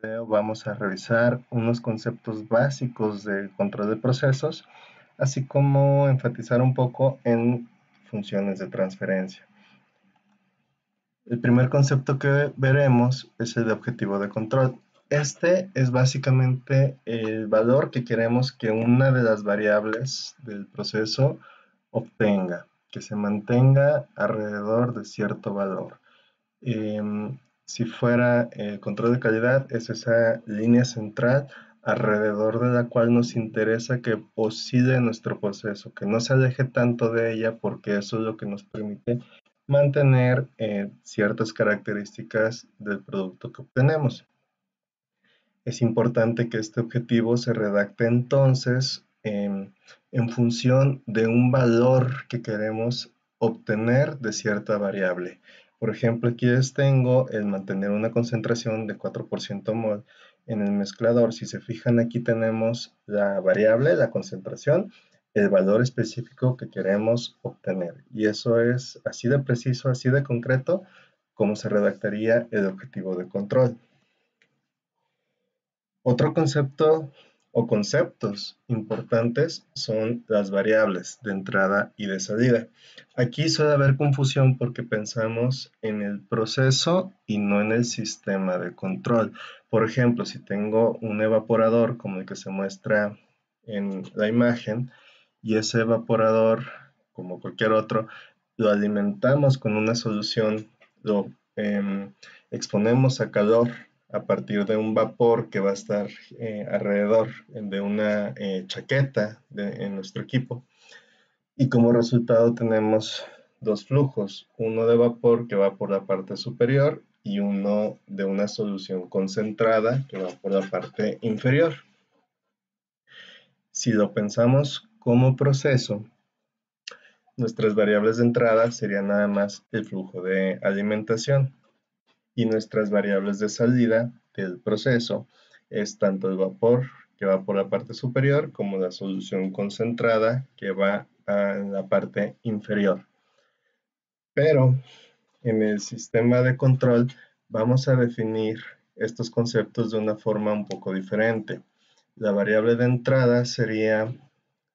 video vamos a revisar unos conceptos básicos de control de procesos, así como enfatizar un poco en funciones de transferencia. El primer concepto que veremos es el de objetivo de control. Este es básicamente el valor que queremos que una de las variables del proceso obtenga, que se mantenga alrededor de cierto valor. Si fuera el control de calidad, es esa línea central alrededor de la cual nos interesa que oscile nuestro proceso, que no se aleje tanto de ella, porque eso es lo que nos permite mantener ciertas características del producto que obtenemos. Es importante que este objetivo se redacte entonces en función de un valor que queremos obtener de cierta variable. Por ejemplo, aquí les tengo el mantener una concentración de 4% mol en el mezclador. Si se fijan, aquí tenemos la variable, la concentración, el valor específico que queremos obtener. Y eso es así de preciso, así de concreto, como se redactaría el objetivo de control. Otro concepto o conceptos importantes son las variables de entrada y de salida. Aquí suele haber confusión porque pensamos en el proceso y no en el sistema de control. Por ejemplo, si tengo un evaporador como el que se muestra en la imagen, y ese evaporador, como cualquier otro, lo alimentamos con una solución, lo exponemos a calor a partir de un vapor que va a estar alrededor de una chaqueta en nuestro equipo. Y como resultado tenemos dos flujos, uno de vapor que va por la parte superior y uno de una solución concentrada que va por la parte inferior. Si lo pensamos como proceso, nuestras variables de entrada serían nada más el flujo de alimentación y nuestras variables de salida del proceso es tanto el vapor que va por la parte superior como la solución concentrada que va a la parte inferior. Pero en el sistema de control vamos a definir estos conceptos de una forma un poco diferente. La variable de entrada sería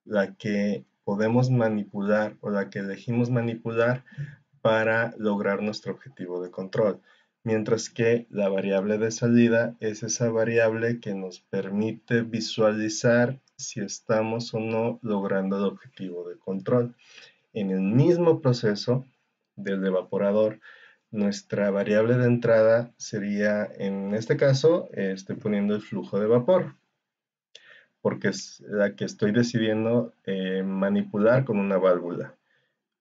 la que podemos manipular o la que elegimos manipular para lograr nuestro objetivo de control, mientras que la variable de salida es esa variable que nos permite visualizar si estamos o no logrando el objetivo de control. En el mismo proceso del evaporador, nuestra variable de entrada sería, en este caso, estoy poniendo el flujo de vapor, porque es la que estoy decidiendo manipular con una válvula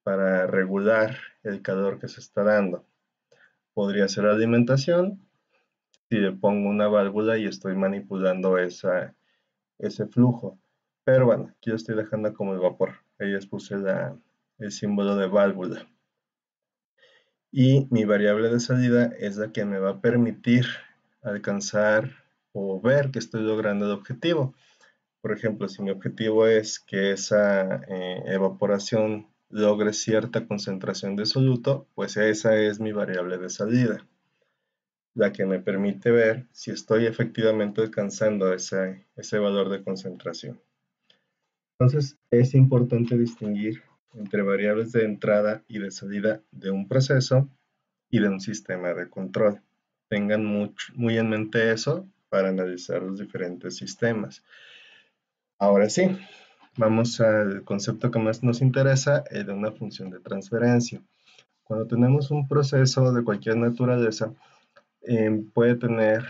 para regular el calor que se está dando. Podría ser alimentación si le pongo una válvula y estoy manipulando ese flujo. Pero bueno, aquí lo estoy dejando como el vapor. Ahí les puse el símbolo de válvula. Y mi variable de salida es la que me va a permitir alcanzar o ver que estoy logrando el objetivo. Por ejemplo, si mi objetivo es que esa evaporación logre cierta concentración de soluto, pues esa es mi variable de salida, la que me permite ver si estoy efectivamente alcanzando ese valor de concentración. Entonces, es importante distinguir entre variables de entrada y de salida de un proceso y de un sistema de control. Tengan muy en mente eso para analizar los diferentes sistemas. Ahora sí, vamos al concepto que más nos interesa, el de una función de transferencia. Cuando tenemos un proceso de cualquier naturaleza, puede tener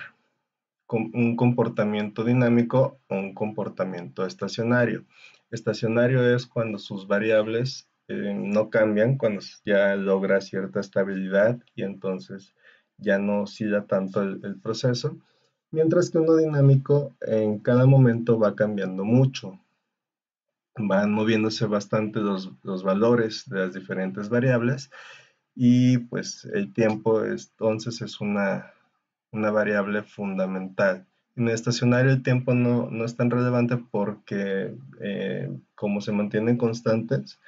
un comportamiento dinámico o un comportamiento estacionario. Estacionario es cuando sus variables no cambian, cuando ya logra cierta estabilidad y entonces ya no oscila tanto el proceso, mientras que uno dinámico en cada momento va cambiando mucho. Van moviéndose bastante los valores de las diferentes variables y pues el tiempo entonces es una variable fundamental. En el estacionario el tiempo no es tan relevante porque como se mantienen constantes,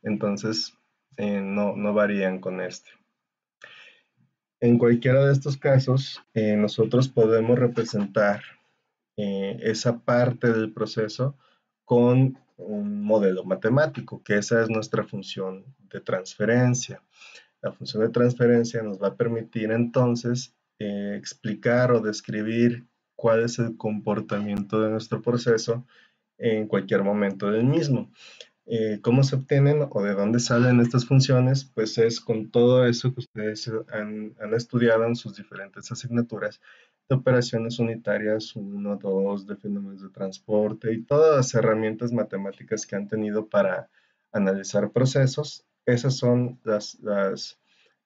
entonces no varían con este. En cualquiera de estos casos, nosotros podemos representar esa parte del proceso con un modelo matemático, que esa es nuestra función de transferencia. La función de transferencia nos va a permitir entonces explicar o describir cuál es el comportamiento de nuestro proceso en cualquier momento del mismo. ¿Cómo se obtienen o de dónde salen estas funciones? Pues es con todo eso que ustedes han estudiado en sus diferentes asignaturas de operaciones unitarias 1, 2, de fenómenos de transporte y todas las herramientas matemáticas que han tenido para analizar procesos. Esas son las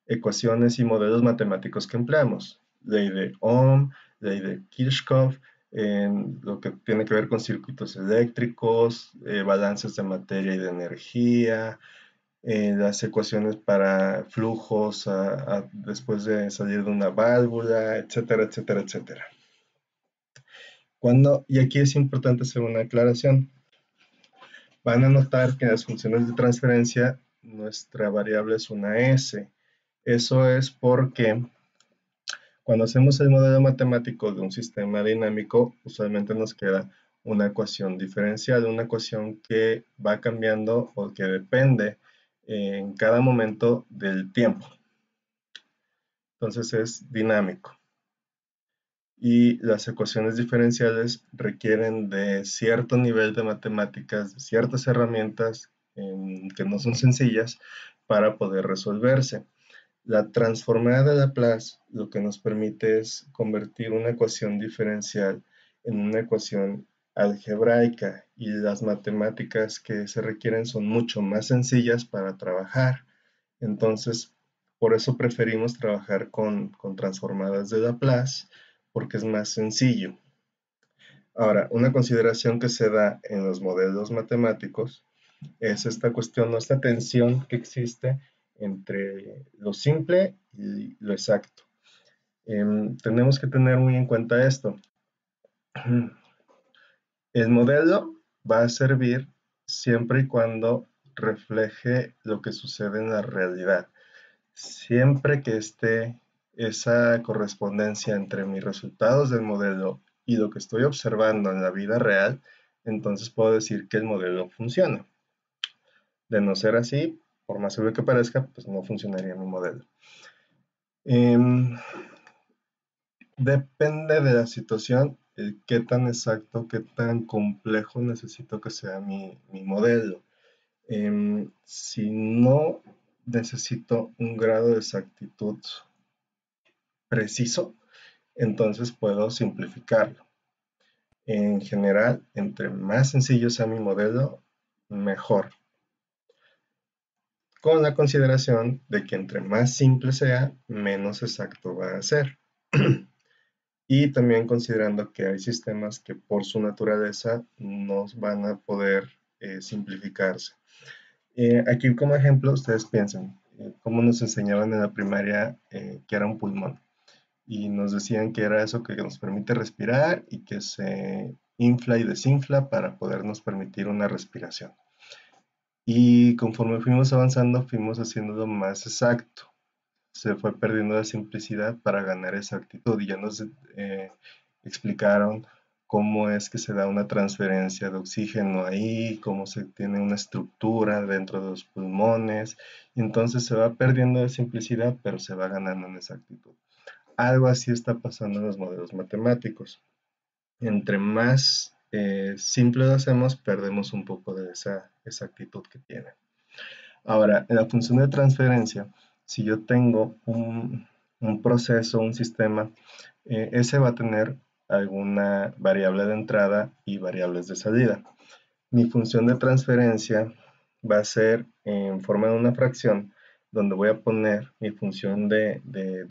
ecuaciones y modelos matemáticos que empleamos. Ley de Ohm, ley de Kirchhoff, en lo que tiene que ver con circuitos eléctricos, balances de materia y de energía, las ecuaciones para flujos después de salir de una válvula, etcétera, etcétera, etcétera. Y aquí es importante hacer una aclaración. Van a notar que en las funciones de transferencia nuestra variable es una S. Eso es porque cuando hacemos el modelo matemático de un sistema dinámico, usualmente nos queda una ecuación diferencial, una ecuación que va cambiando o que depende en cada momento del tiempo. Entonces es dinámico. Y las ecuaciones diferenciales requieren de cierto nivel de matemáticas, de ciertas herramientas que no son sencillas para poder resolverse. La transformada de Laplace lo que nos permite es convertir una ecuación diferencial en una ecuación algebraica y las matemáticas que se requieren son mucho más sencillas para trabajar. Entonces, por eso preferimos trabajar con transformadas de Laplace porque es más sencillo. Ahora, una consideración que se da en los modelos matemáticos es esta cuestión o esta tensión que existe entre lo simple y lo exacto. Tenemos que tener muy en cuenta esto. El modelo va a servir siempre y cuando refleje lo que sucede en la realidad. Siempre que esté esa correspondencia entre mis resultados del modelo y lo que estoy observando en la vida real, entonces puedo decir que el modelo funciona. De no ser así, por más seguro que parezca, pues no funcionaría mi modelo. Depende de la situación, qué tan exacto, qué tan complejo necesito que sea mi modelo. Si no necesito un grado de exactitud preciso, entonces puedo simplificarlo. En general, entre más sencillo sea mi modelo, mejor. Con la consideración de que entre más simple sea, menos exacto va a ser. Y también considerando que hay sistemas que por su naturaleza no van a poder simplificarse. Aquí como ejemplo, ustedes piensen, cómo nos enseñaban en la primaria que era un pulmón. Y nos decían que era eso que nos permite respirar y que se infla y desinfla para podernos permitir una respiración. Y conforme fuimos avanzando, fuimos haciéndolo más exacto. Se fue perdiendo la simplicidad para ganar exactitud y ya nos explicaron cómo es que se da una transferencia de oxígeno ahí, cómo se tiene una estructura dentro de los pulmones. Y entonces se va perdiendo la simplicidad, pero se va ganando en exactitud. Algo así está pasando en los modelos matemáticos. Entre más simple lo hacemos, perdemos un poco de esa exactitud que tiene. Ahora, en la función de transferencia, si yo tengo un proceso, un sistema, ese va a tener alguna variable de entrada y variables de salida. Mi función de transferencia va a ser en forma de una fracción donde voy a poner mi función de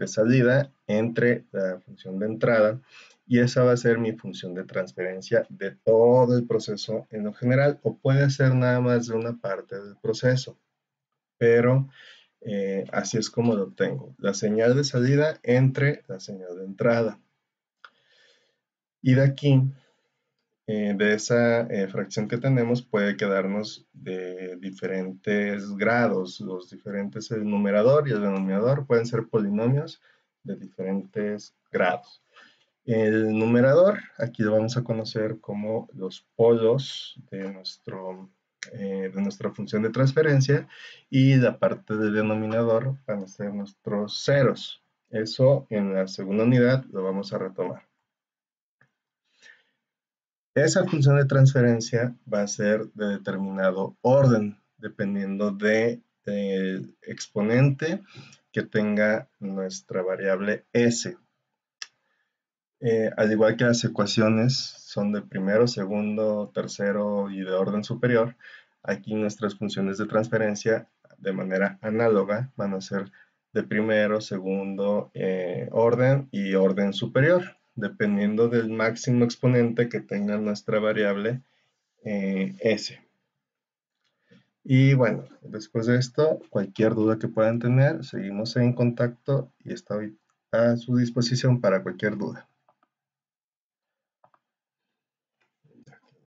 salida entre la función de entrada y esa va a ser mi función de transferencia de todo el proceso en lo general o puede ser nada más de una parte del proceso, pero así es como lo obtengo. La señal de salida entre la señal de entrada. Y de aquí de esa fracción que tenemos puede quedarnos de diferentes grados. Los diferentes, el numerador y el denominador pueden ser polinomios de diferentes grados. El numerador, aquí lo vamos a conocer como los polos de nuestra función de transferencia, y la parte del denominador van a ser nuestros ceros. Eso en la segunda unidad lo vamos a retomar. Esa función de transferencia va a ser de determinado orden, dependiendo del exponente que tenga nuestra variable s. Al igual que las ecuaciones son de primero, segundo, tercero y de orden superior, aquí nuestras funciones de transferencia de manera análoga van a ser de primero, segundo orden y orden superior, dependiendo del máximo exponente que tenga nuestra variable s. Y bueno, después de esto, cualquier duda que puedan tener, seguimos en contacto y estoy a su disposición para cualquier duda.